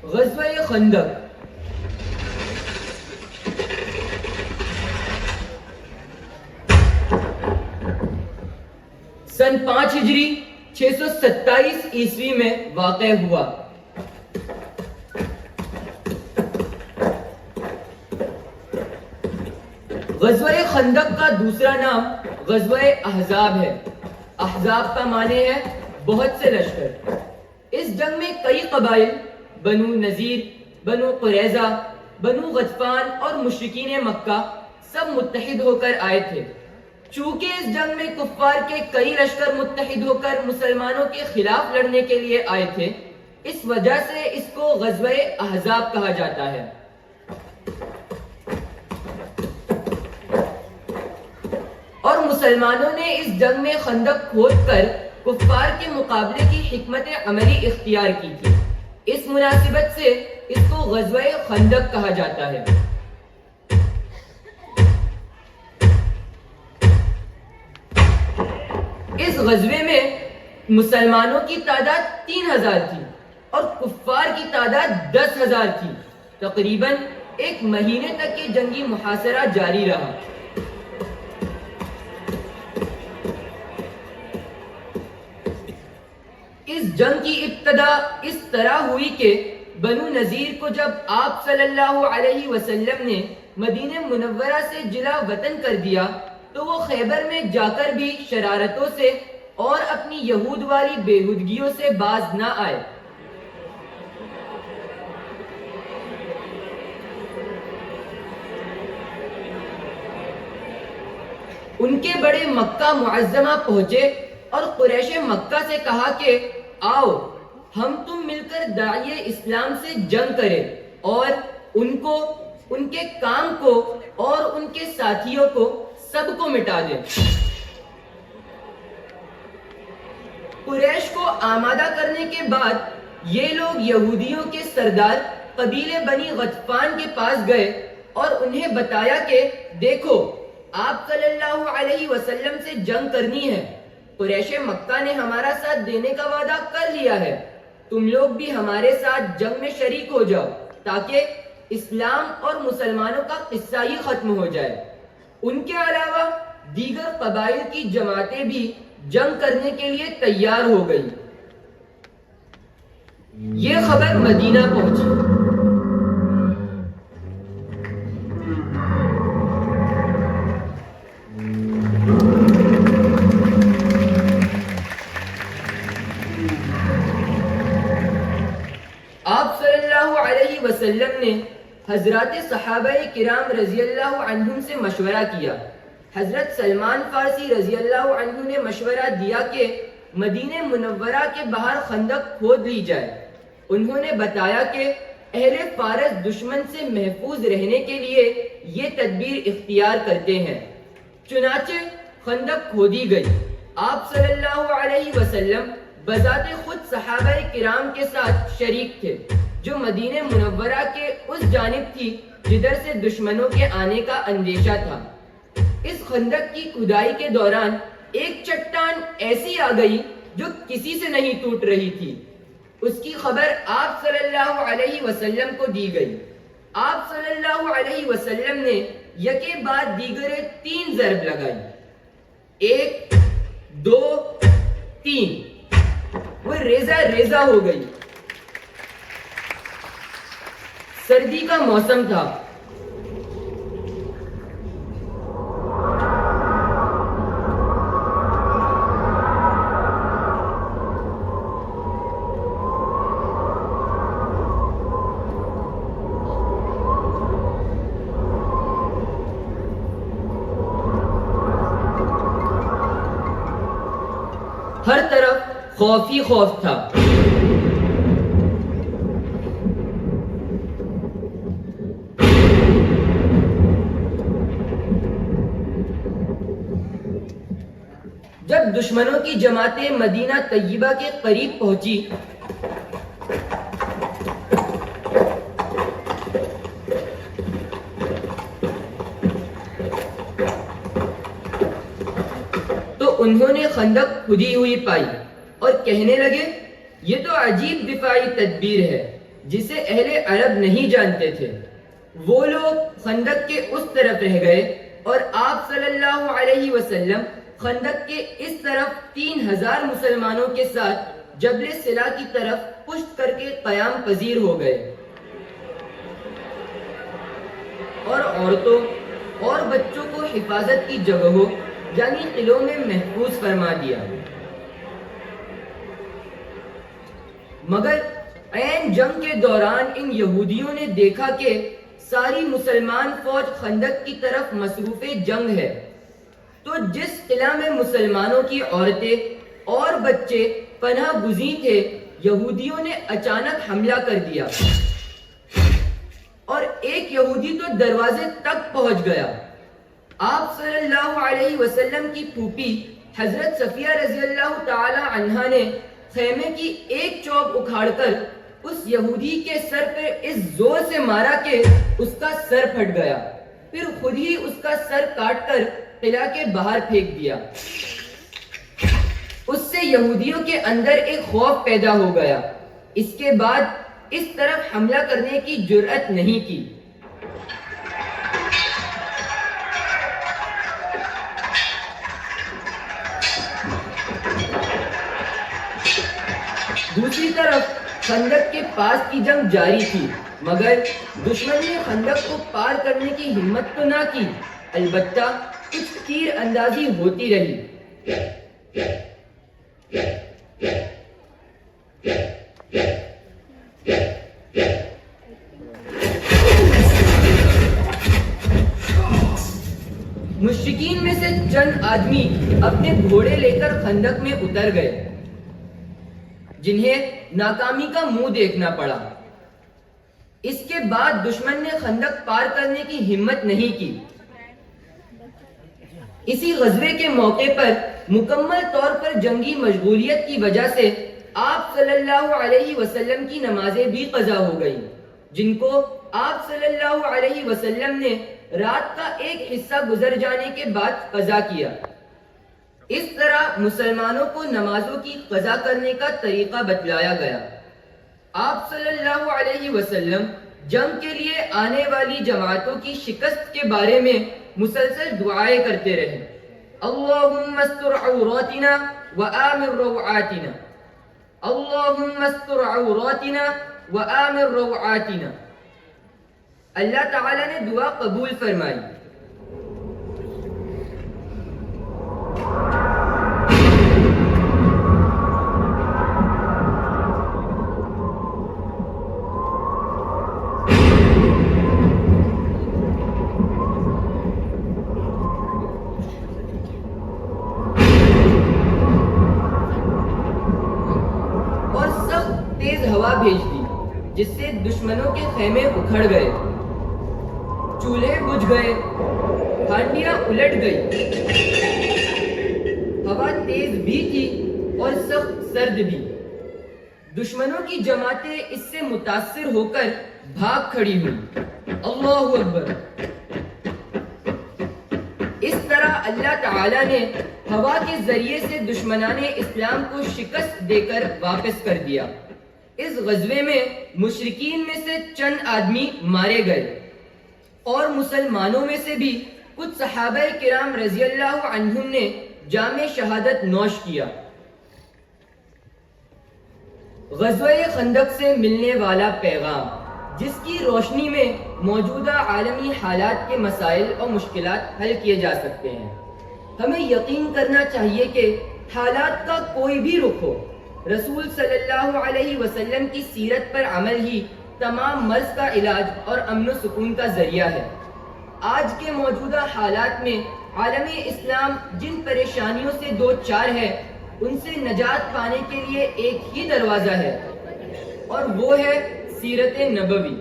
غزوہ خندق۔ سن 5 ہجری 627 عیسوی میں واقع ہوا۔ غزوہ خندق کا دوسرا نام غزوہ احزاب ہے۔ احزاب کا معنی ہے بہت سے لشکر۔ اس جنگ میں کئی قبائل بنو نذیر، بنو قریظہ، بنو غطفان اور مشرکین مکہ سب متحد ہو کر آئے تھے۔ چونکہ اس جنگ میں کفار کے کئی لشکر متحد ہو کر مسلمانوں کے خلاف لڑنے کے لیے آئے تھے، اس وجہ سے اس کو غزوہ احزاب کہا جاتا ہے۔ اور مسلمانوں نے اس جنگ میں خندق کھود کر کفار کے مقابلے کی حکمت عملی اختیار کی تھی۔ اس مناسبت سے اس کو غزوہ خندق کہا جاتا ہے۔ اس غزوے میں مسلمانوں کی تعداد 3000 تھی اور کفار کی تعداد 10,000 تھی۔ تقریباً 1 مہینے تک یہ جنگی محاصرہ جاری رہا۔ اس جنگ کی ابتدا اس طرح ہوئی کہ بنو نذیر کو جب آپ صلی اللہ علیہ وسلم نے مدینہ منورہ سے جلا وطن کر دیا تو وہ خیبر میں جا کر بھی شرارتوں سے اور اپنی یہود والی بےہودگیوں سے باز نہ آئے۔ ان کے بڑے مکہ معظمہ پہنچے اور قریش مکہ سے کہا کہ آؤ ہم تم مل کر داعی اسلام سے جنگ کریں اور ان کو، ان کے کام کو اور ان کے ساتھیوں کو سب کو مٹا دیں۔ قریش کو آمادہ کرنے کے بعد یہ لوگ یہودیوں کے سردار قبیلے بنی غطفان کے پاس گئے اور انہیں بتایا کہ دیکھو آپ صلی اللہ علیہ وسلم سے جنگ کرنی ہے، قریش مکہ نے ہمارا ساتھ دینے کا وعدہ کر لیا ہے، تم لوگ بھی ہمارے ساتھ جنگ میں شریک ہو جاؤ تاکہ اسلام اور مسلمانوں کا قصہ ہی ختم ہو جائے۔ ان کے علاوہ دیگر قبائل کی جماعتیں بھی جنگ کرنے کے لیے تیار ہو گئی۔ یہ خبر مدینہ پہنچی۔ آپ صلی اللہ علیہ وسلم نے حضرات صحابہ کرام رضی اللہ عنہم سے مشورہ کیا۔ حضرت سلمان فارسی رضی اللہ عنہ نے مشورہ دیا کہ مدینہ منورہ کے باہر خندق کھود لی جائے۔ انہوں نے بتایا کہ اہل فارس دشمن سے محفوظ رہنے کے لیے یہ تدبیر اختیار کرتے ہیں۔ چنانچہ خندق کھودی گئی۔ آپ صلی اللہ علیہ وسلم بذات خود صحابہ کرام کے ساتھ شریک تھے جو مدینہ منورہ کے اس جانب تھی جدھر سے دشمنوں کے آنے کا اندیشہ تھا۔ اس خندق کی کھدائی کے دوران ایک چٹان ایسی آ گئی جو کسی سے نہیں ٹوٹ رہی تھی۔ اس کی خبر آپ صلی اللہ علیہ وسلم کو دی گئی۔ آپ صلی اللہ علیہ وسلم نے یکے بعد دیگرے 3 ضرب لگائی، 1 2 3، وہ ریزہ ریزہ ہو گئی۔ سردی کا موسم تھا۔ ہر طرف خوف ہی خوف تھا۔ جب دشمنوں کی جماعتیں مدینہ طیبہ کے قریب پہنچی تو انہوں نے خندق کھدی ہوئی پائی اور کہنے لگے یہ تو عجیب دفاعی تدبیر ہے، جسے اہل عرب نہیں جانتے تھے، وہ لوگ خندق کے اس طرف رہ گئے اور آپ صلی اللہ علیہ وسلم خندق کے اس طرف 3000 مسلمانوں کے ساتھ جبل سلا کی طرف پشت کر کے قیام پذیر ہو گئے اور عورتوں اور بچوں کو حفاظت کی جگہوں یعنی قلعوں میں محفوظ فرما دیا۔ مگر عین جنگ کے دوران ان یہودیوں نے دیکھا کہ ساری مسلمان فوج خندق کی طرف مصروف جنگ ہے، تو جس قلعہ میں مسلمانوں کی عورتیں اور بچے پناہ گزین تھے، یہودیوں نے اچانک حملہ کر دیا اور ایک یہودی تو دروازے تک پہنچ گیا۔ آپ صلی اللہ علیہ وسلم کی پھوپھی حضرت صفیہ رضی اللہ تعالی عنہا نے خیمے کی ایک چوک اکھاڑ کر اس یہودی کے سر پہ اس زور سے مارا کہ اس کا سر پھٹ گیا، پھر خود ہی اس کا سر کاٹ کر قلعہ کے باہر پھینک دیا۔ اس سے یہودیوں کے اندر ایک خوف پیدا ہو گیا، اس کے بعد اس طرف حملہ کرنے کی جرأت نہیں کی۔ دوسری طرف خندق کے پاس کی جنگ جاری تھی، مگر دشمن نے خندق کو پار کرنے کی ہمت تو نہ کی، البتہ کچھ تیر اندازی ہوتی رہی۔ مشرکین میں سے چند آدمی اپنے گھوڑے لے کر خندق میں اتر گئے، جنہیں ناکامی کا منہ دیکھنا پڑا۔ اس کے بعد دشمن نے خندق پار کرنے کی ہمت نہیں کی۔ اسی غزوے کے موقع پر مکمل طور پر جنگی مشغولیت کی وجہ سے آپ صلی اللہ علیہ وسلم کی نمازیں بھی قضا ہو گئیں، جن کو آپ صلی اللہ علیہ وسلم نے رات کا ایک حصہ گزر جانے کے بعد قضا کیا۔ اس طرح مسلمانوں کو نمازوں کی قضا کرنے کا طریقہ بتلایا گیا۔ آپ صلی اللہ علیہ وسلم جنگ کے لیے آنے والی جماعتوں کی شکست کے بارے میں مسلسل دعائیں کرتے رہے۔ اللہم استر عوراتنا وآمن روعاتنا، اللہم استر عوراتنا وآمن روعاتنا۔ اللہ تعالیٰ نے دعا قبول فرمائی۔ اور سخت تیز ہوا بھیج دی، جس سے دشمنوں کے خیمے اکھڑ گئے، چولہے بجھ گئے، ہانڈیاں الٹ گئی۔ ہوا تیز بھی تھی اور سخت سرد بھی۔ دشمنوں کی جماعتیں اس سے متاثر ہو کر بھاگ کھڑی ہوئی۔ اللہ اکبر۔ اس طرح اللہ تعالیٰ نے ہوا کے ذریعے سے دشمنان اسلام کو شکست دے کر واپس کر دیا۔ اس غزوے میں مشرکین میں سے چند آدمی مارے گئے اور مسلمانوں میں سے بھی کچھ صحابہ کرام رضی اللہ عنہم نے جام شہادت نوش کیا۔ غزوہ خندق سے ملنے والا پیغام، جس کی روشنی میں موجودہ عالمی حالات کے مسائل اور مشکلات حل کیے جا سکتے ہیں۔ ہمیں یقین کرنا چاہیے کہ حالات کا کوئی بھی رخ ہو، رسول صلی اللہ علیہ وسلم کی سیرت پر عمل ہی تمام مرض کا علاج اور امن و سکون کا ذریعہ ہے۔ آج کے موجودہ حالات میں عالم اسلام جن پریشانیوں سے دو چار ہے، ان سے نجات پانے کے لیے ایک ہی دروازہ ہے، اور وہ ہے سیرت نبوی۔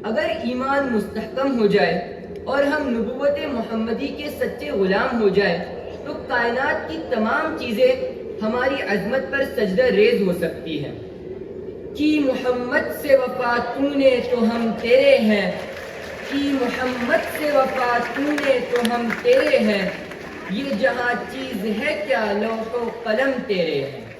اگر ایمان مستحکم ہو جائے اور ہم نبوت محمدی کے سچے غلام ہو جائے تو کائنات کی تمام چیزیں ہماری عظمت پر سجدہ ریز ہو سکتی ہیں۔ کی محمد سے وفا تو نے تو ہم تیرے ہیں، کی محمد سے وفا تو نے تو ہم تیرے ہیں، یہ جہاں چیز ہے کیا لوح و قلم تیرے ہیں۔